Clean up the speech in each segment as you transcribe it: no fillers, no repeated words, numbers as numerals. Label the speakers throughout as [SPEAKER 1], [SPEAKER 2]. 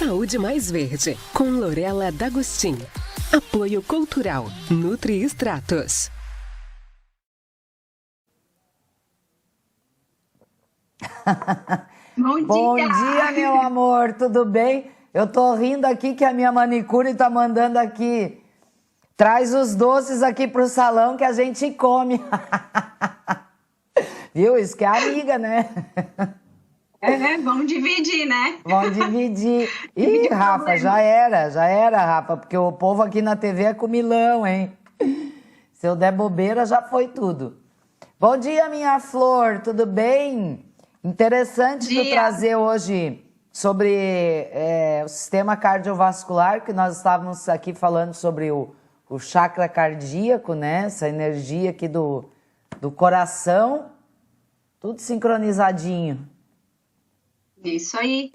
[SPEAKER 1] Saúde mais verde, com Lorela D'Agostin. Apoio Cultural, Nutri Extratos.
[SPEAKER 2] Bom dia, meu amor, tudo bem? Eu tô rindo aqui que a minha manicure tá mandando aqui. Traz os doces aqui pro salão que a gente come. Viu? Isso que é amiga, né?
[SPEAKER 3] Vamos dividir, né?
[SPEAKER 2] Vamos dividir. Ih, Rafa, já era, Rafa, porque o povo aqui na TV é comilão, hein? Se eu der bobeira, já foi tudo. Bom dia, minha flor, tudo bem? Interessante tu trazer hoje sobre o sistema cardiovascular, que nós estávamos aqui falando sobre o chakra cardíaco, né? Essa energia aqui do coração, tudo sincronizadinho.
[SPEAKER 3] Isso aí.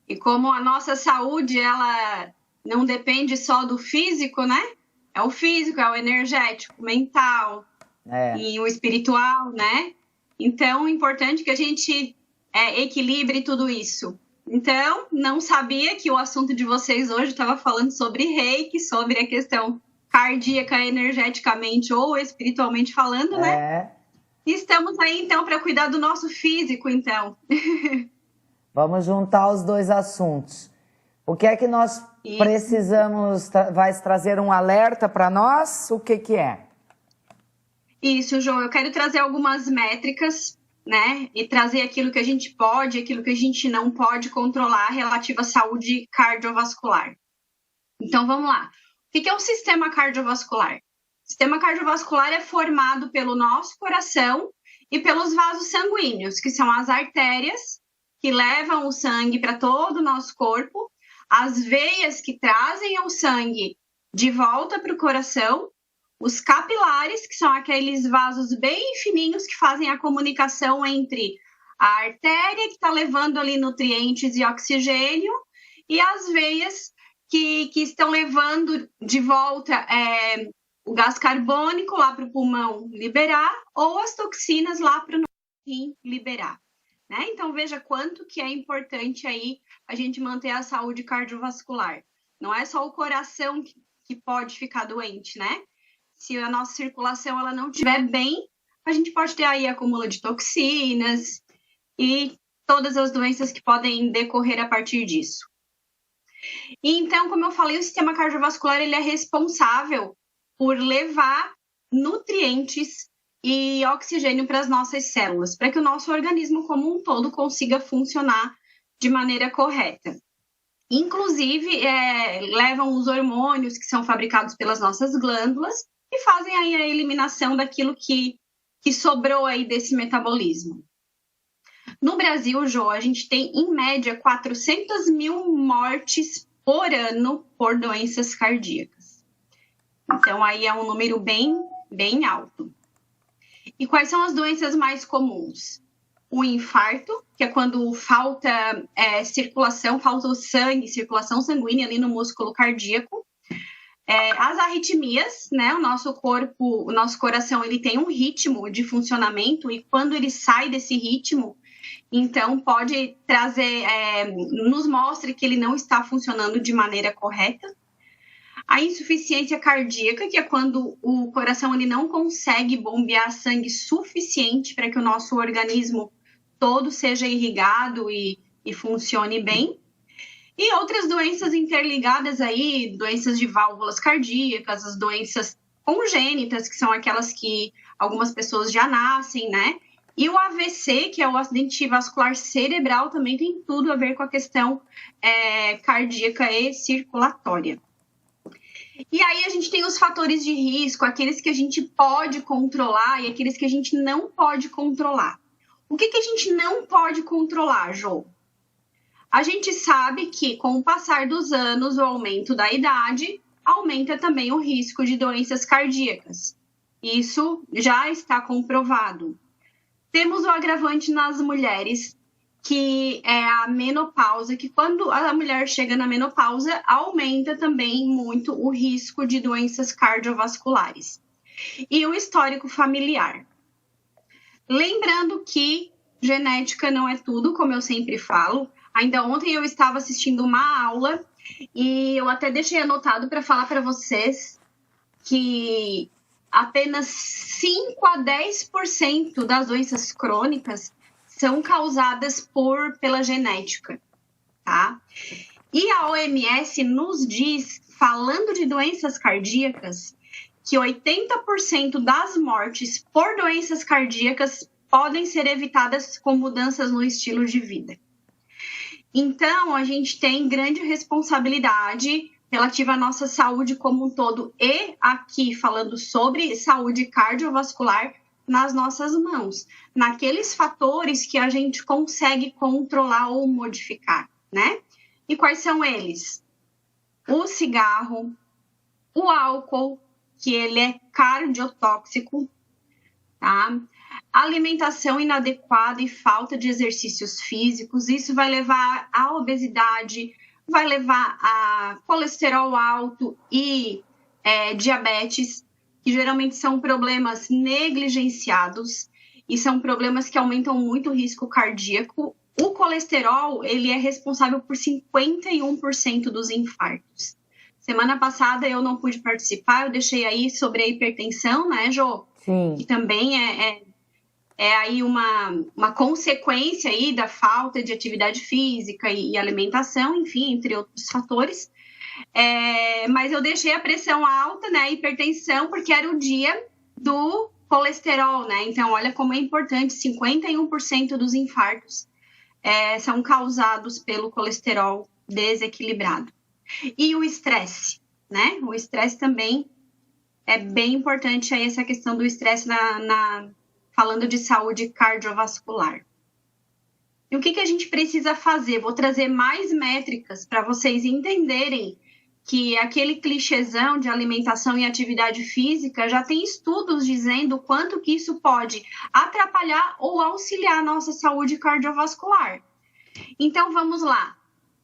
[SPEAKER 3] E como a nossa saúde, ela não depende só do físico, né? É o físico, é o energético, o mental e o espiritual, né? Então, é importante que a gente equilibre tudo isso. Então, não sabia que o assunto de vocês hoje estava falando sobre reiki, sobre a questão cardíaca, energeticamente ou espiritualmente falando, né? E estamos aí, então, para cuidar do nosso físico, então.
[SPEAKER 2] Vamos juntar os dois assuntos. O que é que nós precisamos? Vai trazer um alerta para nós? O que é?
[SPEAKER 3] Isso, João. Eu quero trazer algumas métricas, né? E trazer aquilo que a gente pode, aquilo que a gente não pode controlar relativo à saúde cardiovascular. Então, vamos lá. O que é o sistema cardiovascular? O sistema cardiovascular é formado pelo nosso coração e pelos vasos sanguíneos, que são as artérias, que levam o sangue para todo o nosso corpo, as veias que trazem o sangue de volta para o coração, os capilares, que são aqueles vasos bem fininhos que fazem a comunicação entre a artéria, que está levando ali nutrientes e oxigênio, e as veias que estão levando de volta o gás carbônico lá para o pulmão liberar, ou as toxinas lá para o rim liberar. Né? Então, veja quanto que é importante aí a gente manter a saúde cardiovascular. Não é só o coração que pode ficar doente, né? Se a nossa circulação ela não estiver bem, a gente pode ter aí acúmulo de toxinas e todas as doenças que podem decorrer a partir disso. E, então, como eu falei, o sistema cardiovascular ele é responsável por levar nutrientes e oxigênio para as nossas células, para que o nosso organismo como um todo consiga funcionar de maneira correta. Inclusive, levam os hormônios que são fabricados pelas nossas glândulas e fazem aí a eliminação daquilo que sobrou aí desse metabolismo. No Brasil, Jô, a gente tem, em média, 400 mil mortes por ano por doenças cardíacas. Então, aí é um número bem alto. E quais são as doenças mais comuns? O infarto, que é quando falta circulação, falta o sangue, circulação sanguínea ali no músculo cardíaco. As arritmias, né? O nosso corpo, o nosso coração, ele tem um ritmo de funcionamento e quando ele sai desse ritmo, então pode trazer, nos mostra que ele não está funcionando de maneira correta. A insuficiência cardíaca, que é quando o coração ele não consegue bombear sangue suficiente para que o nosso organismo todo seja irrigado e funcione bem. E outras doenças interligadas aí, doenças de válvulas cardíacas, as doenças congênitas, que são aquelas que algumas pessoas já nascem, né? E o AVC, que é o acidente vascular cerebral, também tem tudo a ver com a questão cardíaca e circulatória. E aí a gente tem os fatores de risco, aqueles que a gente pode controlar e aqueles que a gente não pode controlar. O que a gente não pode controlar, Jô? A gente sabe que com o passar dos anos, o aumento da idade, aumenta também o risco de doenças cardíacas. Isso já está comprovado. Temos o agravante nas mulheres, que é a menopausa, que quando a mulher chega na menopausa, aumenta também muito o risco de doenças cardiovasculares. E o histórico familiar. Lembrando que genética não é tudo, como eu sempre falo, Ainda ontem eu estava assistindo uma aula e eu até deixei anotado para falar para vocês que apenas 5 a 10% das doenças crônicas são causadas pela genética, tá? E a OMS nos diz, falando de doenças cardíacas, que 80% das mortes por doenças cardíacas podem ser evitadas com mudanças no estilo de vida. Então, a gente tem grande responsabilidade relativa à nossa saúde como um todo e aqui falando sobre saúde cardiovascular nas nossas mãos, naqueles fatores que a gente consegue controlar ou modificar, né? E quais são eles? O cigarro, o álcool, que ele é cardiotóxico, tá? Alimentação inadequada e falta de exercícios físicos, isso vai levar à obesidade, vai levar a colesterol alto e diabetes, que geralmente são problemas negligenciados e são problemas que aumentam muito o risco cardíaco. O colesterol, ele é responsável por 51% dos infartos. Semana passada eu não pude participar, eu deixei aí sobre a hipertensão, né, Jô?
[SPEAKER 2] Sim.
[SPEAKER 3] Que também é aí uma consequência aí da falta de atividade física e alimentação, enfim, entre outros fatores. Mas eu deixei a pressão alta, né, hipertensão, porque era o dia do colesterol, né? Então, olha como é importante, 51% dos infartos são causados pelo colesterol desequilibrado. E o estresse, né? O estresse também é bem importante aí, essa questão do estresse falando de saúde cardiovascular. E o que a gente precisa fazer? Vou trazer mais métricas para vocês entenderem que aquele clichêzão de alimentação e atividade física já tem estudos dizendo o quanto que isso pode atrapalhar ou auxiliar a nossa saúde cardiovascular. Então, vamos lá.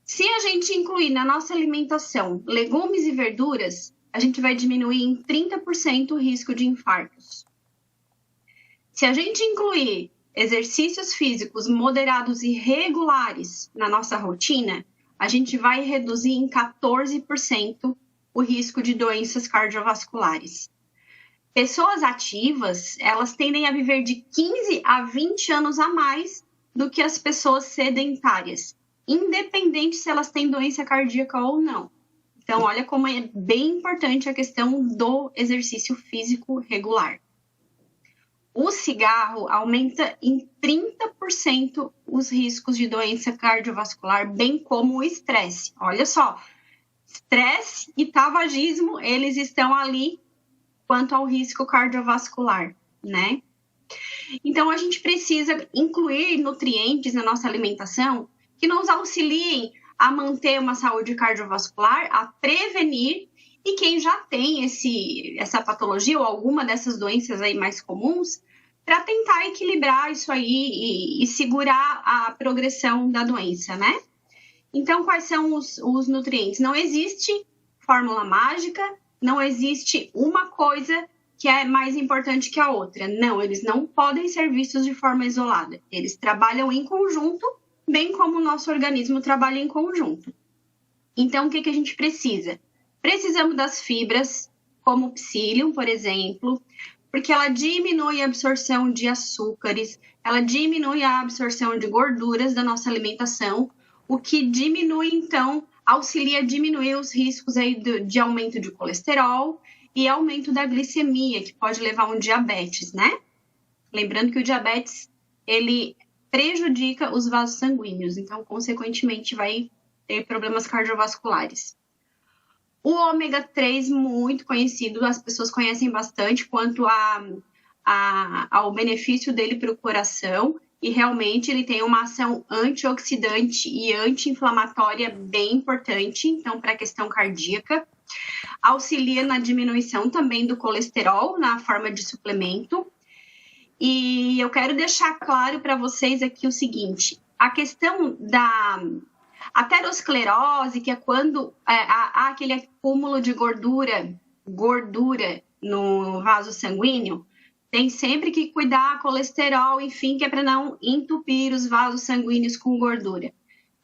[SPEAKER 3] Se a gente incluir na nossa alimentação legumes e verduras, a gente vai diminuir em 30% o risco de infartos. Se a gente incluir exercícios físicos moderados e regulares na nossa rotina, a gente vai reduzir em 14% o risco de doenças cardiovasculares. Pessoas ativas, elas tendem a viver de 15 a 20 anos a mais do que as pessoas sedentárias, independente se elas têm doença cardíaca ou não. Então, olha como é bem importante a questão do exercício físico regular. O cigarro aumenta em 30% os riscos de doença cardiovascular, bem como o estresse. Olha só, estresse e tabagismo, eles estão ali quanto ao risco cardiovascular, né? Então, a gente precisa incluir nutrientes na nossa alimentação que nos auxiliem a manter uma saúde cardiovascular, a prevenir, e quem já tem essa patologia ou alguma dessas doenças aí mais comuns, para tentar equilibrar isso aí e segurar a progressão da doença, né? Então, quais são os nutrientes? Não existe fórmula mágica, não existe uma coisa que é mais importante que a outra. Não, eles não podem ser vistos de forma isolada. Eles trabalham em conjunto, bem como o nosso organismo trabalha em conjunto. Então, o que a gente precisa? Precisamos das fibras, como o psyllium, por exemplo, porque ela diminui a absorção de açúcares, ela diminui a absorção de gorduras da nossa alimentação, o que diminui, então, auxilia a diminuir os riscos aí de aumento de colesterol e aumento da glicemia, que pode levar a um diabetes, né? Lembrando que o diabetes, ele prejudica os vasos sanguíneos, então, consequentemente, vai ter problemas cardiovasculares. O ômega 3, muito conhecido, as pessoas conhecem bastante quanto ao benefício dele para o coração, e realmente ele tem uma ação antioxidante e anti-inflamatória bem importante, então, para a questão cardíaca. Auxilia na diminuição também do colesterol, na forma de suplemento. E eu quero deixar claro para vocês aqui o seguinte, a questão da aterosclerose, que é quando há aquele acúmulo de gordura no vaso sanguíneo, tem sempre que cuidar colesterol, enfim, que é para não entupir os vasos sanguíneos com gordura.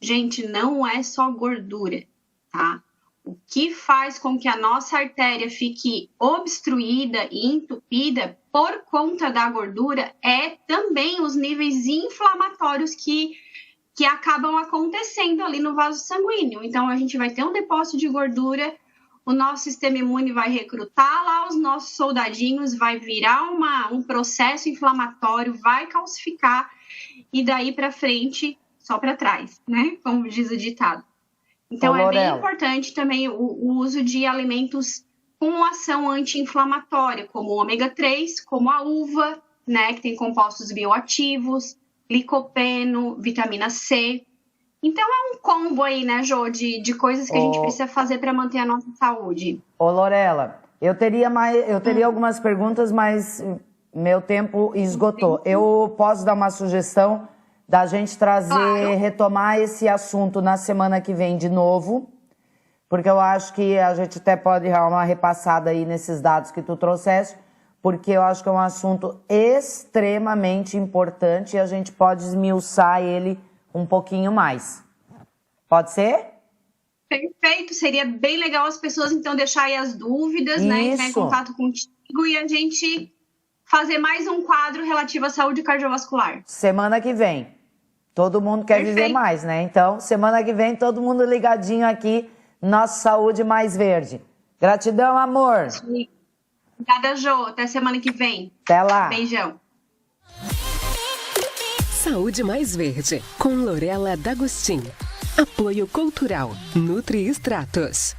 [SPEAKER 3] gente, não é só gordura, tá? O que faz com que a nossa artéria fique obstruída e entupida por conta da gordura é também os níveis inflamatórios que acabam acontecendo ali no vaso sanguíneo. Então, a gente vai ter um depósito de gordura, o nosso sistema imune vai recrutar lá os nossos soldadinhos, vai virar um processo inflamatório, vai calcificar e daí para frente, só para trás, né? Como diz o ditado. Então, é bem importante também o uso de alimentos com ação anti-inflamatória, como o ômega 3, como a uva, né? Que tem compostos bioativos, licopeno, vitamina C. Então, é um combo aí, né, Jô, de coisas que a gente precisa fazer para manter a nossa saúde.
[SPEAKER 2] Ô, Lorela, eu teria algumas perguntas, mas meu tempo esgotou. Eu posso dar uma sugestão da gente trazer, retomar esse assunto na semana que vem de novo, porque eu acho que a gente até pode dar uma repassada aí nesses dados que tu trouxeste, porque eu acho que é um assunto extremamente importante e a gente pode esmiuçar ele um pouquinho mais. Pode ser?
[SPEAKER 3] Perfeito, seria bem legal as pessoas então deixarem as dúvidas, né, entrar em contato contigo e a gente fazer mais um quadro relativo à saúde cardiovascular.
[SPEAKER 2] Semana que vem. Todo mundo quer viver mais, né? Então, semana que vem, todo mundo ligadinho aqui, nossa saúde mais verde. Gratidão, amor.
[SPEAKER 3] Sim. Obrigada, Jô. Até semana que vem.
[SPEAKER 2] Até lá.
[SPEAKER 3] Beijão.
[SPEAKER 1] Saúde mais verde, com Lorela D'Agostin. Apoio Cultural Nutri Extratos.